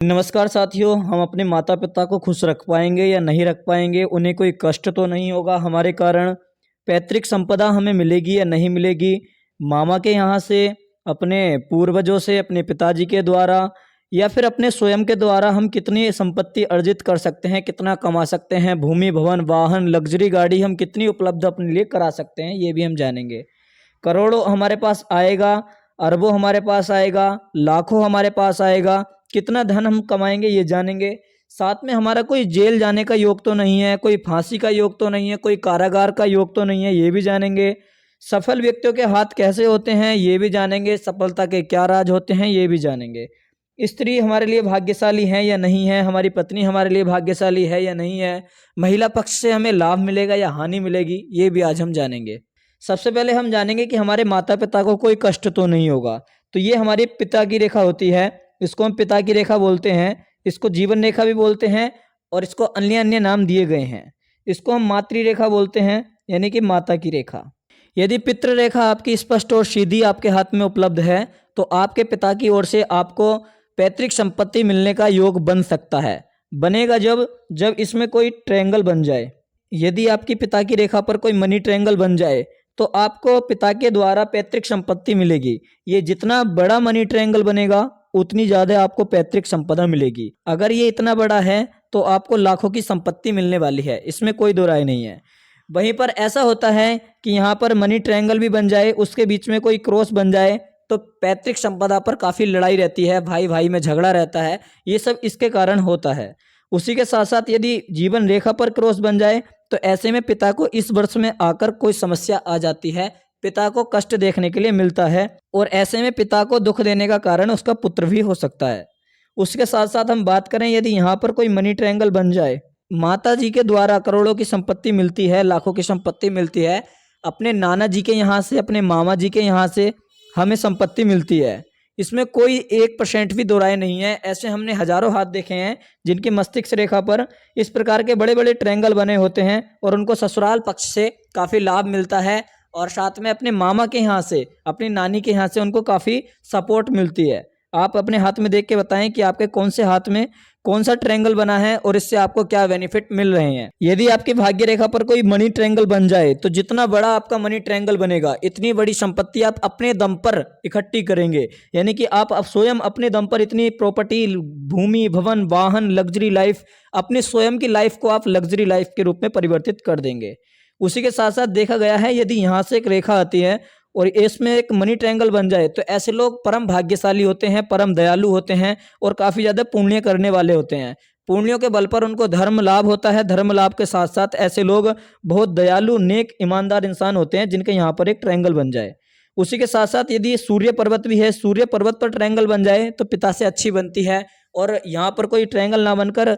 नमस्कार साथियों, हम अपने माता पिता को खुश रख पाएंगे या नहीं रख पाएंगे, उन्हें कोई कष्ट तो नहीं होगा हमारे कारण, पैतृक संपदा हमें मिलेगी या नहीं मिलेगी, मामा के यहाँ से, अपने पूर्वजों से, अपने पिताजी के द्वारा या फिर अपने स्वयं के द्वारा हम कितनी संपत्ति अर्जित कर सकते हैं, कितना कमा सकते हैं, भूमि भवन वाहन लग्जरी गाड़ी हम कितनी उपलब्ध अपने लिए करा सकते हैं, ये भी हम जानेंगे। करोड़ों हमारे पास आएगा, अरबों हमारे पास आएगा, लाखों हमारे पास आएगा, कितना धन हम कमाएंगे ये जानेंगे। साथ में हमारा कोई जेल जाने का योग तो नहीं है, कोई फांसी का योग तो नहीं है, कोई कारागार का योग तो नहीं है, ये भी जानेंगे। सफल व्यक्तियों के हाथ कैसे होते हैं ये भी जानेंगे, सफलता के क्या राज होते हैं ये भी जानेंगे। स्त्री हमारे लिए भाग्यशाली है या नहीं है, हमारी पत्नी हमारे लिए भाग्यशाली है या नहीं है, महिला पक्ष से हमें लाभ मिलेगा या हानि मिलेगी, ये भी आज हम जानेंगे। सबसे पहले हम जानेंगे कि हमारे माता पिता को कोई कष्ट तो नहीं होगा। तो ये हमारी पिता की रेखा होती है, इसको हम पिता की रेखा बोलते हैं, इसको जीवन रेखा भी बोलते हैं और इसको अन्य अन्य नाम दिए गए हैं। इसको हम मातृ रेखा बोलते हैं, यानी कि माता की रेखा। यदि पितृ रेखा आपकी स्पष्ट और सीधी आपके हाथ में उपलब्ध है तो आपके पिता की ओर से आपको पैतृक संपत्ति मिलने का योग बन सकता है। बनेगा जब जब इसमें कोई ट्रायंगल बन जाए। यदि आपकी पिता की रेखा पर कोई मनी ट्रायंगल बन जाए तो आपको पिता के द्वारा पैतृक संपत्ति मिलेगी। ये जितना बड़ा मनी ट्रायंगल बनेगा उतनी ज़्यादा आपको पैतृक संपदा मिलेगी। अगर ये इतना बड़ा है तो आपको लाखों की संपत्ति मिलने वाली है, इसमें कोई दो राय नहीं है। वहीं पर ऐसा होता है कि यहाँ पर मनी ट्रायंगल भी बन जाए, उसके बीच में कोई क्रॉस बन जाए तो पैतृक संपदा पर काफ़ी लड़ाई रहती है, भाई भाई में झगड़ा रहता है, ये सब इसके कारण होता है। उसी के साथ साथ यदि जीवन रेखा पर क्रॉस बन जाए तो ऐसे में पिता को इस वर्ष में आकर कोई समस्या आ जाती है, पिता को कष्ट देखने के लिए मिलता है और ऐसे में पिता को दुख देने का कारण उसका पुत्र भी हो सकता है। उसके साथ साथ हम बात करें यदि यहाँ पर कोई मनी ट्रायंगल बन जाए, माता जी के द्वारा करोड़ों की संपत्ति मिलती है, लाखों की संपत्ति मिलती है, अपने नाना जी के यहाँ से, अपने मामा जी के यहाँ से हमें संपत्ति मिलती है, इसमें कोई 1% भी दो राय नहीं है। ऐसे हमने हजारों हाथ देखे हैं जिनकी मस्तिष्क रेखा पर इस प्रकार के बड़े बड़े ट्रायंगल बने होते हैं और उनको ससुराल पक्ष से काफ़ी लाभ मिलता है और साथ में अपने मामा के यहाँ से, अपनी नानी के यहाँ से उनको काफ़ी सपोर्ट मिलती है। आप अपने हाथ में देख के बताएं कि आपके कौन से हाथ में कौन सा ट्रायंगल बना है और इससे आपको क्या बेनिफिट मिल रहे हैं। यदि आपकी भाग्य रेखा पर कोई मनी ट्रायंगल बन जाए तो जितना बड़ा आपका मनी ट्रायंगल बनेगा इतनी बड़ी संपत्ति आप अपने दम पर इकट्ठी करेंगे, यानी कि आप स्वयं अपने दम पर इतनी प्रॉपर्टी, भूमि भवन वाहन लग्जरी लाइफ, अपने स्वयं की लाइफ को आप लग्जरी लाइफ के रूप में परिवर्तित कर देंगे। उसी के साथ साथ देखा गया है यदि यहाँ से एक रेखा आती है और इसमें एक मनी ट्रायंगल बन जाए तो ऐसे लोग परम भाग्यशाली होते हैं, परम दयालु होते हैं और काफ़ी ज़्यादा पुण्य करने वाले होते हैं। पुण्यों के बल पर उनको धर्म लाभ होता है, धर्म लाभ के साथ साथ ऐसे लोग बहुत दयालु नेक ईमानदार इंसान होते हैं जिनके यहाँ पर एक ट्रायंगल बन जाए। उसी के साथ साथ यदि सूर्य पर्वत भी है, सूर्य पर्वत पर ट्रायंगल बन जाए तो पिता से अच्छी बनती है और यहाँ पर कोई ट्रायंगल ना बनकर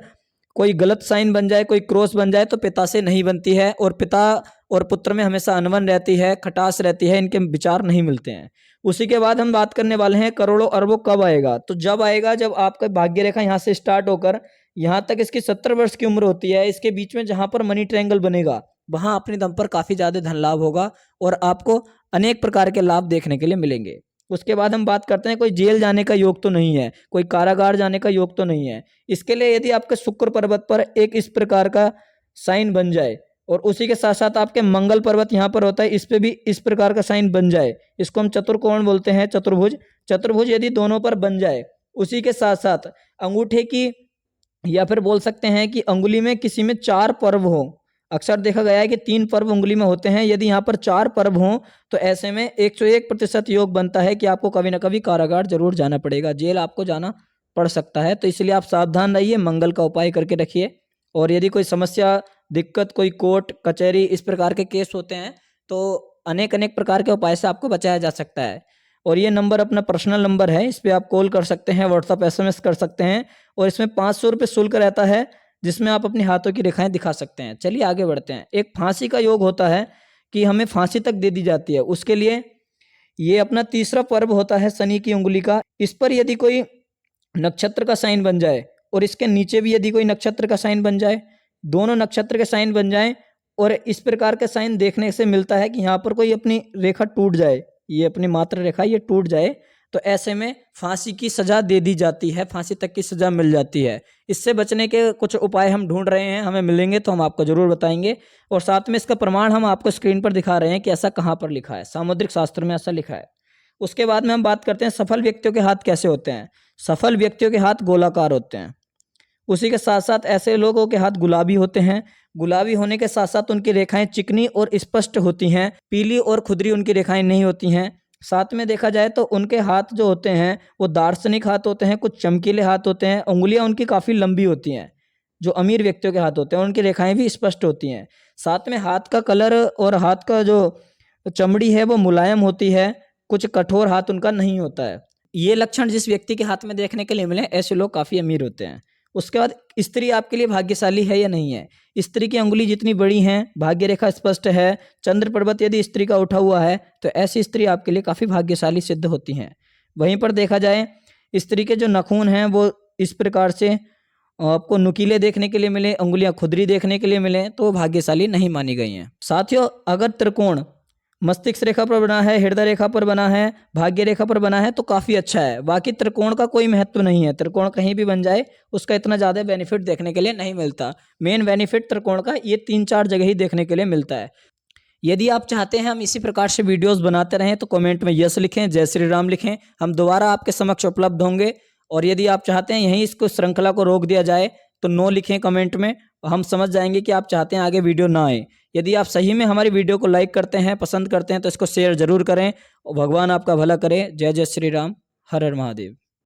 कोई गलत साइन बन जाए, कोई क्रॉस बन जाए तो पिता से नहीं बनती है और पिता और पुत्र में हमेशा अनबन रहती है, खटास रहती है, इनके विचार नहीं मिलते हैं। उसी के बाद हम बात करने वाले हैं करोड़ों अरबों कब आएगा। तो जब आएगा जब आपका भाग्य रेखा यहाँ से स्टार्ट होकर यहाँ तक इसकी 70 वर्ष की उम्र होती है, इसके बीच में जहाँ पर मनी ट्रायंगल बनेगा वहाँ अपने दम पर काफ़ी ज़्यादा धन लाभ होगा और आपको अनेक प्रकार के लाभ देखने के लिए मिलेंगे। उसके बाद हम बात करते हैं कोई जेल जाने का योग तो नहीं है, कोई कारागार जाने का योग तो नहीं है। इसके लिए यदि आपके शुक्र पर्वत पर एक इस प्रकार का साइन बन जाए और उसी के साथ साथ आपके मंगल पर्वत यहाँ पर होता है, इस पे भी इस प्रकार का साइन बन जाए, इसको हम चतुर्कोण बोलते हैं, चतुर्भुज। चतुर्भुज यदि दोनों पर बन जाए, उसी के साथ साथ अंगूठे की या फिर बोल सकते हैं कि अंगुली में किसी में 4 पर्व हो। अक्सर देखा गया है कि 3 पर्व उंगली में होते हैं, यदि यहाँ पर 4 पर्व हों तो ऐसे में 101% योग बनता है कि आपको कभी ना कभी कारागार जरूर जाना पड़ेगा, जेल आपको जाना पड़ सकता है। तो इसलिए आप सावधान रहिए, मंगल का उपाय करके रखिए। और यदि कोई समस्या, दिक्कत, कोई कोर्ट कचहरी इस प्रकार के केस होते हैं तो अनेक अनेक प्रकार के उपाय से आपको बचाया जा सकता है। और ये नंबर अपना पर्सनल नंबर है, इस पर आप कॉल कर सकते हैं, व्हाट्सअप SMS कर सकते हैं और इसमें 500 रुपये शुल्क रहता है जिसमें आप अपने हाथों की रेखाएं दिखा सकते हैं। चलिए आगे बढ़ते हैं। एक फांसी का योग होता है कि हमें फांसी तक दे दी जाती है, उसके लिए ये अपना तीसरा पर्व होता है शनि की उंगली का। इस पर यदि कोई नक्षत्र का साइन बन जाए और इसके नीचे भी यदि कोई नक्षत्र का साइन बन जाए, दोनों नक्षत्र के साइन बन जाए और इस प्रकार के साइन देखने से मिलता है कि यहाँ पर कोई अपनी रेखा टूट जाए, ये अपनी मात्र रेखा ये टूट जाए, तो ऐसे में फांसी की सज़ा दे दी जाती है, फांसी तक की सज़ा मिल जाती है। इससे बचने के कुछ उपाय हम ढूंढ रहे हैं, हमें मिलेंगे तो हम आपको ज़रूर बताएंगे। और साथ में इसका प्रमाण हम आपको स्क्रीन पर दिखा रहे हैं कि ऐसा कहाँ पर लिखा है, सामुद्रिक शास्त्र में ऐसा लिखा है। उसके बाद में हम बात करते हैं सफल व्यक्तियों के हाथ कैसे होते हैं। सफल व्यक्तियों के हाथ गोलाकार होते हैं। उसी के साथ साथ ऐसे लोगों के हाथ गुलाबी होते हैं। गुलाबी होने के साथ साथ उनकी रेखाएं चिकनी और स्पष्ट होती हैं, पीली और खुरदरी उनकी रेखाएं नहीं होती हैं। साथ में देखा जाए तो उनके हाथ जो होते हैं वो दार्शनिक हाथ होते हैं, कुछ चमकीले हाथ होते हैं, उंगलियां उनकी काफ़ी लंबी होती हैं। जो अमीर व्यक्तियों के हाथ होते हैं उनकी रेखाएं भी स्पष्ट होती हैं। साथ में हाथ का कलर और हाथ का जो चमड़ी है वो मुलायम होती है, कुछ कठोर हाथ उनका नहीं होता है। ये लक्षण जिस व्यक्ति के हाथ में देखने के लिए मिले, ऐसे लोग काफ़ी अमीर होते हैं। उसके बाद स्त्री आपके लिए भाग्यशाली है या नहीं है। स्त्री की अंगुली जितनी बड़ी हैं, भाग्य रेखा स्पष्ट है, चंद्र पर्वत यदि स्त्री का उठा हुआ है तो ऐसी स्त्री आपके लिए काफ़ी भाग्यशाली सिद्ध होती हैं। वहीं पर देखा जाए स्त्री के जो नाखून हैं वो इस प्रकार से आपको नुकीले देखने के लिए मिले, अंगुलियां खुरदरी देखने के लिए मिले तो वो भाग्यशाली नहीं मानी गई हैं। साथियों, अगर त्रिकोण मस्तिष्क रेखा पर बना है, हृदय रेखा पर बना है, भाग्य रेखा पर बना है तो काफ़ी अच्छा है। बाकी त्रिकोण का कोई महत्व नहीं है, त्रिकोण कहीं भी बन जाए उसका इतना ज़्यादा बेनिफिट देखने के लिए नहीं मिलता। मेन बेनिफिट त्रिकोण का ये 3-4 जगह ही देखने के लिए मिलता है। यदि आप चाहते हैं हम इसी प्रकार से वीडियोस बनाते रहें तो कमेंट में यस लिखें, जय श्री राम लिखें, हम दोबारा आपके समक्ष उपलब्ध होंगे। और यदि आप चाहते हैं यहीं इसको श्रृंखला को रोक दिया जाए तो नो लिखें कमेंट में, हम समझ जाएंगे कि आप चाहते हैं आगे वीडियो ना आए। यदि आप सही में हमारी वीडियो को लाइक करते हैं, पसंद करते हैं तो इसको शेयर जरूर करें। और भगवान आपका भला करे। जय जय श्री राम, हर हर महादेव।